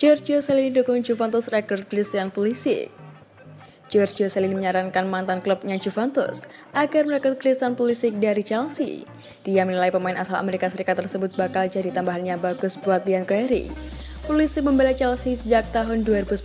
Giorgio Chiellini dukung Juventus rekrut Christian Pulisic. Giorgio Chiellini menyarankan mantan klubnya Juventus agar merekrut Christian Pulisic dari Chelsea. Dia menilai pemain asal Amerika Serikat tersebut bakal jadi tambahannya bagus buat Bianconeri. Pulisic membela Chelsea sejak tahun 2019.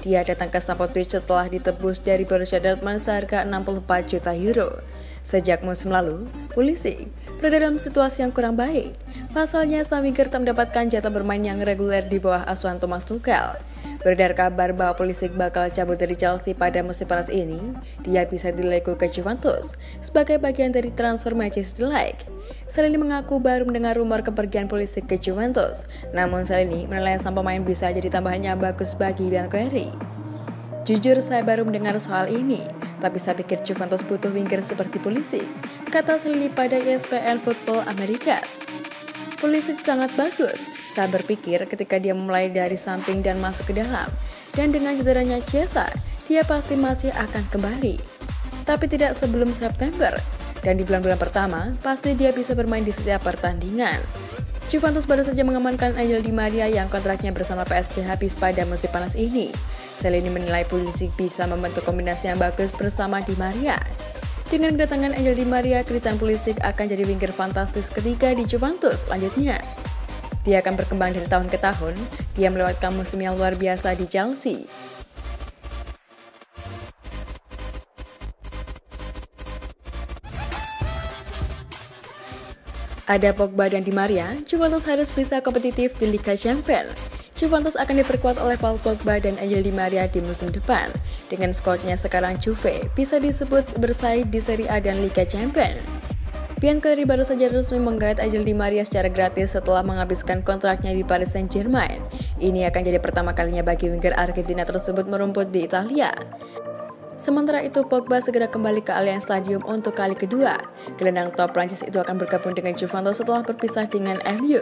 Dia datang ke Stamford Bridge setelah ditebus dari Borussia Dortmund seharga 64 juta euro. Sejak musim lalu, Pulisic berada dalam situasi yang kurang baik. Pasalnya, sang winger tak mendapatkan jatah bermain yang reguler di bawah asuhan Thomas Tuchel. Beredar kabar bahwa Pulisic bakal cabut dari Chelsea pada musim panas ini. Dia bisa dilego ke Juventus sebagai bagian dari transfer Manchester League. Chiellini mengaku baru mendengar rumor kepergian Pulisic ke Juventus. Namun Chiellini menilai sang pemain bisa jadi tambahannya bagus bagi Bianconeri. Jujur saya baru mendengar soal ini, tapi saya pikir Juventus butuh winger seperti Pulisic, kata Chiellini pada ESPN Football Americas. Pulisic sangat bagus, saya berpikir ketika dia memulai dari samping dan masuk ke dalam, dan dengan cederanya Chiesa, dia pasti masih akan kembali. Tapi tidak sebelum September, dan di bulan-bulan pertama, pasti dia bisa bermain di setiap pertandingan. Juventus baru saja mengamankan Angel Di Maria yang kontraknya bersama PSG habis pada musim panas ini. Chiellini menilai Pulisic bisa membentuk kombinasi yang bagus bersama Di Maria. Dengan kedatangan Angel Di Maria, Christian Pulisic akan jadi winger fantastis ketiga di Juventus selanjutnya. Dia akan berkembang dari tahun ke tahun. Dia melewatkan musim yang luar biasa di Chelsea. Ada Pogba dan Di Maria, Juventus harus bisa kompetitif di Liga Champions. Juventus akan diperkuat oleh Paul Pogba dan Angel Di Maria di musim depan. Dengan skuadnya sekarang, Juve bisa disebut bersaing di Serie A dan Liga Champions. Bianconeri baru saja resmi menggait Angel Di Maria secara gratis setelah menghabiskan kontraknya di Paris Saint-Germain. Ini akan jadi pertama kalinya bagi winger Argentina tersebut merumput di Italia. Sementara itu, Pogba segera kembali ke Allianz Stadium untuk kali kedua. Gelandang top Prancis itu akan bergabung dengan Juventus setelah berpisah dengan MU.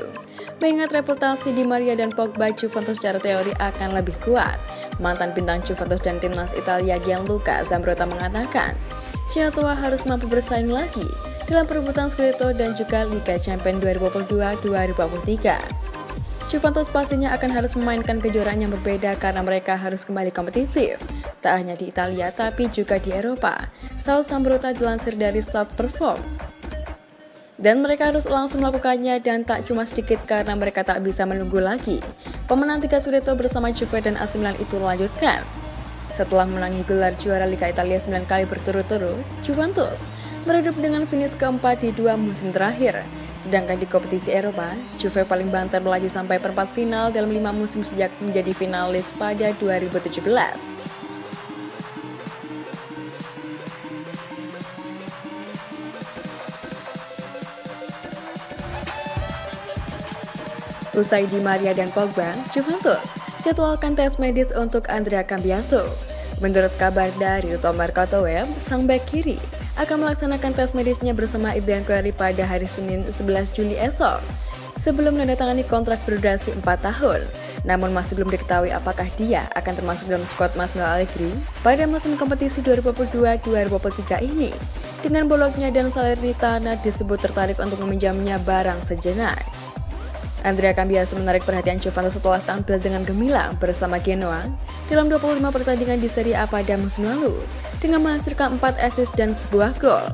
Mengingat reputasi Di Maria dan Pogba, Juventus secara teori akan lebih kuat. Mantan bintang Juventus dan timnas Italia Gianluca Zambrotta mengatakan, Siatua harus mampu bersaing lagi dalam perebutan Scudetto dan juga Liga Champions 2022-2023. Juventus pastinya akan harus memainkan kejuaraan yang berbeda karena mereka harus kembali kompetitif. Tak hanya di Italia, tapi juga di Eropa. Saul Zambrotta dilansir dari Start Perform. Dan mereka harus langsung melakukannya dan tak cuma sedikit karena mereka tak bisa menunggu lagi. Pemenang 3 Scudetto bersama Juve dan AC Milan itu melanjutkan. Setelah menangi gelar juara Liga Italia 9 kali berturut-turut, Juventus meredup dengan finish keempat di 2 musim terakhir. Sedangkan di kompetisi Eropa, Juve paling banter melaju sampai perempat final dalam 5 musim sejak menjadi finalis pada 2017. Usai Di Maria dan Pogba, Juventus jadwalkan tes medis untuk Andrea Cambiaso. Menurut kabar dari Tommarkato.web, sang bek kiri akan melaksanakan tes medisnya bersama Bianconeri pada hari Senin 11 Juli esok. Sebelum menandatangani kontrak berdurasi 4 tahun, namun masih belum diketahui apakah dia akan termasuk dalam skuad Manuel Allegri pada musim kompetisi 2022-2023 ini. Dengan boloknya dan Salernitana disebut tertarik untuk meminjamnya barang sejenak. Andrea Cambiaso menarik perhatian Juventus setelah tampil dengan gemilang bersama Genoa dalam 25 pertandingan di Serie A pada musim lalu dengan menghasilkan 4 assist dan sebuah gol.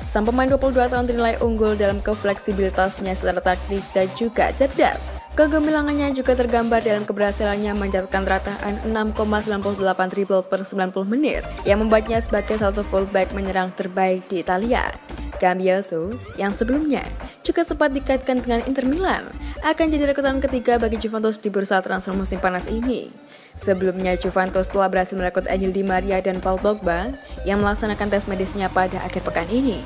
Sang pemain 22 tahun dinilai unggul dalam kefleksibilitasnya secara taktik dan juga cerdas. Kegemilangannya juga tergambar dalam keberhasilannya mencatatkan rataan 6,98 dribble per 90 menit yang membuatnya sebagai salah satu fullback menyerang terbaik di Italia. Cambiaso yang sebelumnya juga sempat dikaitkan dengan Inter Milan akan jadi rekrutan ketiga bagi Juventus di bursa transfer musim panas ini. Sebelumnya Juventus telah berhasil merekrut Angel Di Maria dan Paul Pogba yang melaksanakan tes medisnya pada akhir pekan ini.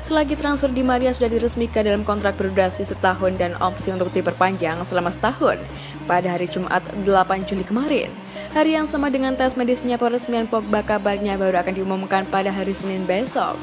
Selagi transfer Di Maria sudah diresmikan dalam kontrak berdurasi setahun dan opsi untuk diperpanjang selama setahun pada hari Jumat 8 Juli kemarin. Hari yang sama dengan tes medisnya, peresmian Pogba kabarnya baru akan diumumkan pada hari Senin besok.